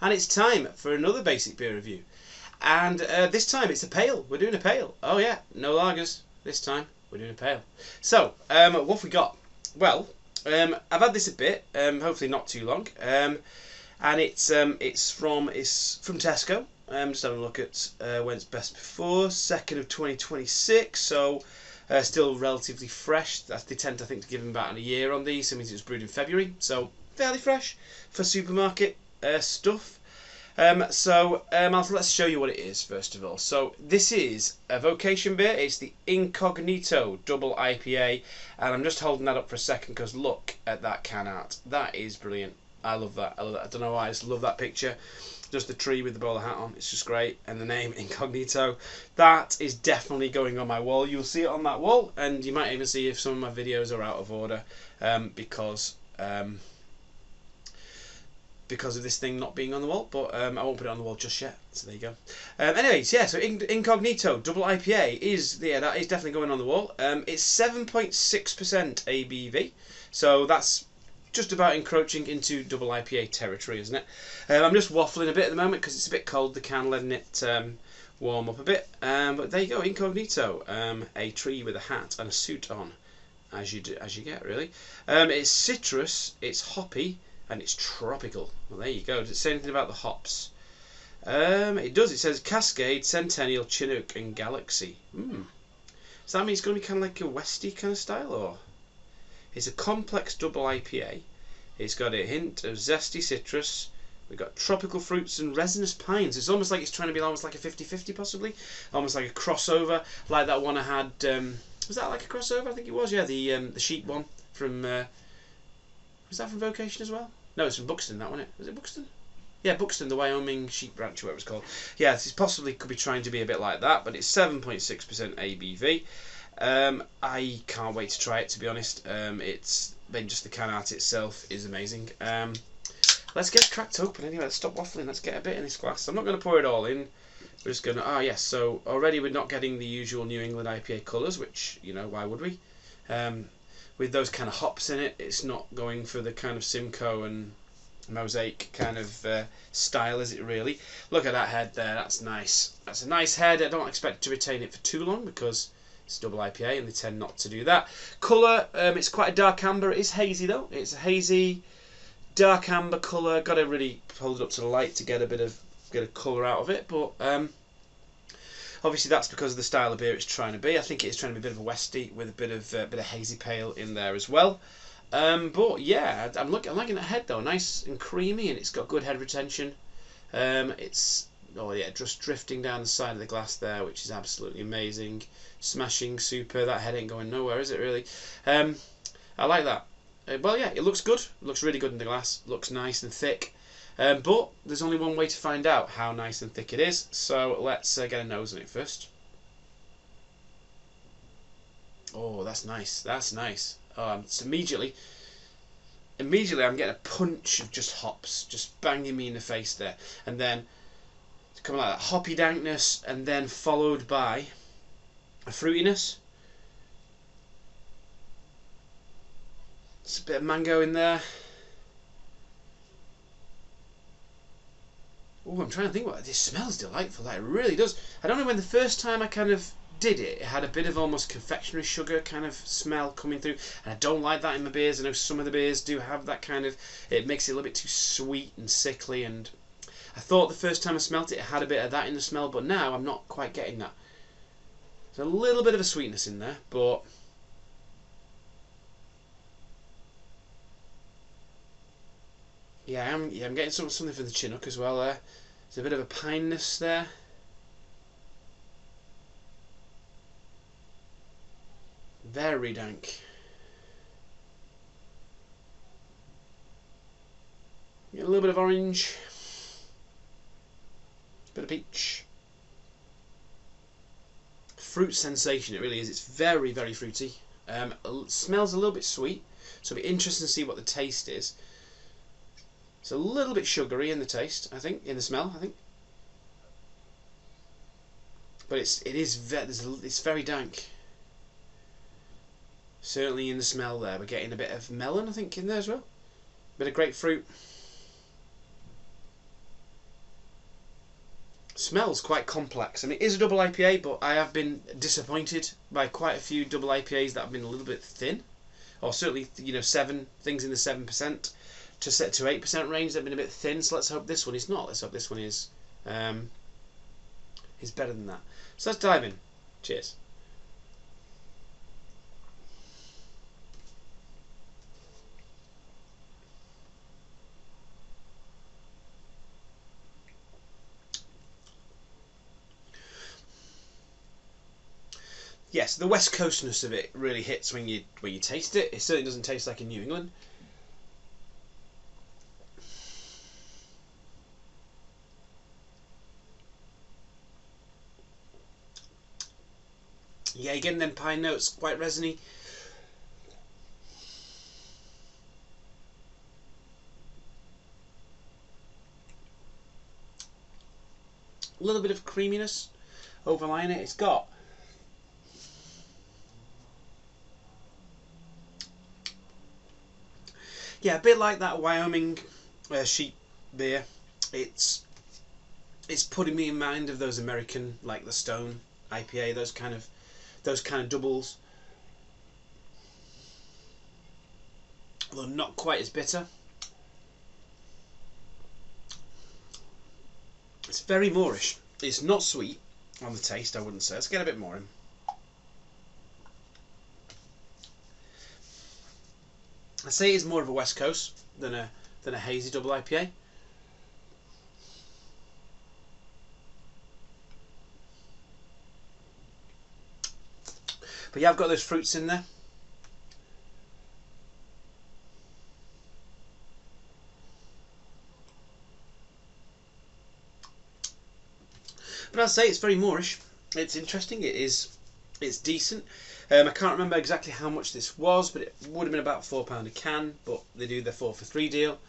And it's time for another basic beer review. And this time it's a pale. We're doing a pale. Oh yeah, no lagers. This time we're doing a pale. So, what have we got? Well, I've had this a bit, hopefully not too long. And it's from Tesco. Just having a look at when it's best before, 2nd of 2026. So still relatively fresh. They tend, I think, to give them about a year on these. That means it was brewed in February, so fairly fresh for supermarket stuff. Let's show you what it is first of all. So this is a Vocation beer. It's the Incognito double IPA, and I'm just holding that up for a second because look at that can art. That is brilliant. I love that. I don't know why. I just love that picture. Just the tree with the bowler hat on. It's just great. And the name Incognito. That is definitely going on my wall. You'll see it on that wall, and you might even see if some of my videos are out of order because of this thing not being on the wall. But I won't put it on the wall just yet. So there you go. Anyways, yeah. So Incognito double IPA is that is definitely going on the wall. It's 7.6% ABV. So that's just about encroaching into double IPA territory, isn't it? I'm just waffling a bit at the moment because it's a bit cold, the can, letting it warm up a bit. But there you go, Incognito, a tree with a hat and a suit on, as you get really. It's citrus, it's hoppy, and it's tropical. Well, there you go. Does it say anything about the hops? It does. It says Cascade, Centennial, Chinook, and Galaxy. So that means it's going to be kind of like a Westy kind of style, or? It's a complex double IPA. It's got a hint of zesty citrus. We've got tropical fruits and resinous pines. It's almost like it's trying to be almost like a 50-50 possibly. Almost like a crossover, like that one I had. Was that like a crossover? I think it was, yeah. The sheep one from... was that from Vocation as well? No, it's from Buxton, that wasn't it? Was it Buxton? Yeah, Buxton, the Wyoming sheep ranch, whatever it's called. Yeah, it possibly could be trying to be a bit like that, but it's 7.6% ABV. I can't wait to try it, to be honest. It's then just the can art itself is amazing. Let's get it cracked open anyway. Let's stop waffling. Let's get a bit in this glass. I'm not going to pour it all in. We're just going to... Ah, yes. So already we're not getting the usual New England IPA colours, which, you know, why would we? With those kind of hops in it, it's not going for the kind of Simcoe and Mosaic kind of style, is it really? Look at that head there. That's nice. That's a nice head. I don't expect to retain it for too long because it's double IPA and they tend not to do that. Colour, it's quite a dark amber. It is hazy though. It's a hazy, dark amber colour. Got to really hold it up to the light to get a bit of colour out of it. But obviously that's because of the style of beer it's trying to be. I think it's trying to be a bit of a Westy with a bit of hazy pale in there as well. But yeah, I'm liking that head though. Nice and creamy, and it's got good head retention. It's just drifting down the side of the glass there, which is absolutely amazing. Smashing, super. That head ain't going nowhere, is it really? I like that. Well, yeah, it looks good. It looks really good in the glass. Looks nice and thick. But there's only one way to find out how nice and thick it is. So let's get a nose on it first. Oh, that's nice. That's nice. It's immediately I'm getting a punch of just hops, just banging me in the face there, and then it's coming like that hoppy dankness, and then followed by a fruitiness. It's a bit of mango in there. Oh, I'm trying to think what this smells delightful. Like, it really does. I don't know when the first time I kind of did it. It had a bit of almost confectionery sugar kind of smell coming through, and I don't like that in my beers. I know some of the beers do have that kind of. It makes it a little bit too sweet and sickly. And I thought the first time I smelt it, it had a bit of that in the smell, but now I'm not quite getting that. There's a little bit of a sweetness in there, but yeah, I'm getting something from the Chinook as well there. There's a bit of a pineness there. Very dank. Get a little bit of orange. A bit of peach. Fruit sensation, it really is. It's very, very fruity. It smells a little bit sweet, so it'll be interesting to see what the taste is. It's a little bit sugary in the taste, I think, in the smell, I think. But it's very dank. Certainly in the smell there, we're getting a bit of melon, I think, in there as well. Bit of grapefruit. Smells quite complex. I mean, it is a double IPA, but I have been disappointed by quite a few double IPAs that have been a little bit thin, or certainly, you know, things in the 7% to 8% range that have been a bit thin. So let's hope this one is not. Let's hope this one is better than that. So let's dive in. Cheers. Yes, the West Coastness of it really hits when you taste it. It certainly doesn't taste like in New England. Yeah, again, them pine notes, quite resiny. A little bit of creaminess overlying it. It's got a bit like that Wyoming sheep beer. It's putting me in mind of those American, like the Stone IPA, those kind of doubles. Although not quite as bitter. It's very moreish. It's not sweet on the taste, I wouldn't say. Let's get a bit more in. I say it's more of a West Coast than a hazy double IPA. But yeah, I've got those fruits in there. But I'd say it's very moreish. It's interesting. It's decent. I can't remember exactly how much this was, but it would have been about £4 a can. But they do their 4 for 3 deal,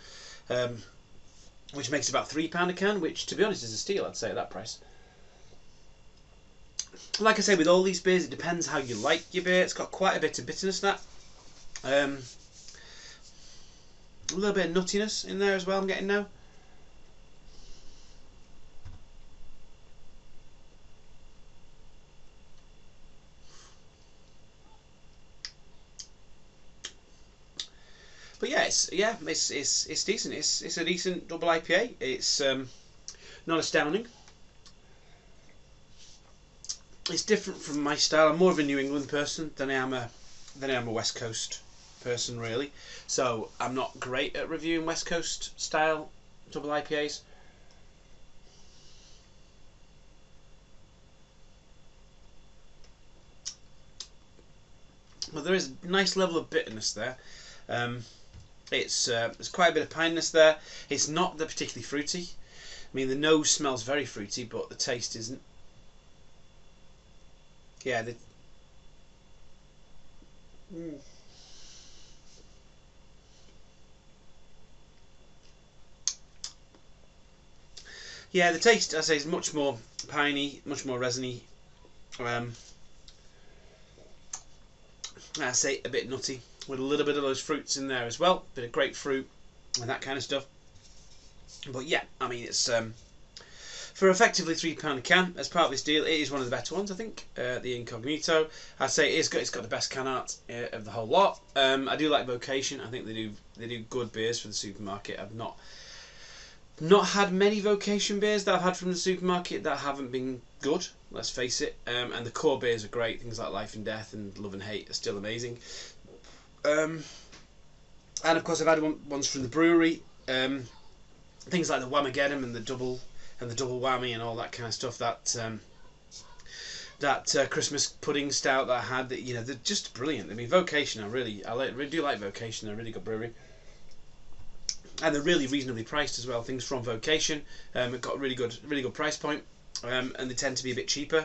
which makes about £3 a can. Which, to be honest, is a steal. I'd say at that price. Like I say, with all these beers, it depends how you like your beer. It's got quite a bit of bitterness. That a little bit of nuttiness in there as well. I'm getting now. But yeah, it's decent. It's a decent double IPA. It's not astounding. It's different from my style. I'm more of a New England person than I am a West Coast person, really. So I'm not great at reviewing West Coast style double IPAs. But there is a nice level of bitterness there. There's quite a bit of pineness there. It's not that particularly fruity. I mean, the nose smells very fruity, but the taste isn't. Yeah, yeah, the taste, I say, is much more piney, much more resiny. I say a bit nutty, with a little bit of those fruits in there as well, bit of grapefruit and that kind of stuff. But yeah, I mean, it's for effectively £3 a can as part of this deal. It is one of the better ones, I think. The Incognito, I'd say it's got the best can art of the whole lot. I do like Vocation. I think they do good beers for the supermarket. I've not had many Vocation beers that I've had from the supermarket that haven't been good, let's face it. And the core beers are great. Things like Life and Death and Love and Hate are still amazing. And of course I've had ones from the brewery. Things like the Whamageddon and the double whammy and all that kind of stuff. That Christmas pudding stout that I had, that, you know, they're just brilliant. I mean, Vocation, I really do like Vocation. They're a really good brewery. And they're really reasonably priced as well. Things from Vocation have got a really good price point, and they tend to be a bit cheaper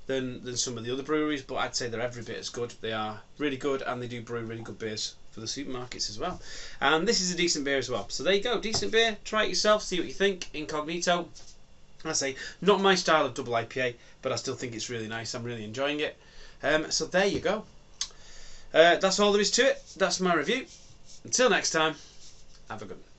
than some of the other breweries. But I'd say they're every bit as good. They are really good, and they do brew really good beers for the supermarkets as well. And this is a decent beer as well. So there you go, decent beer. Try it yourself, see what you think. Incognito. I say, not my style of double IPA, but I still think it's really nice. I'm really enjoying it. So there you go. That's all there is to it. That's my review. Until next time, have a good one.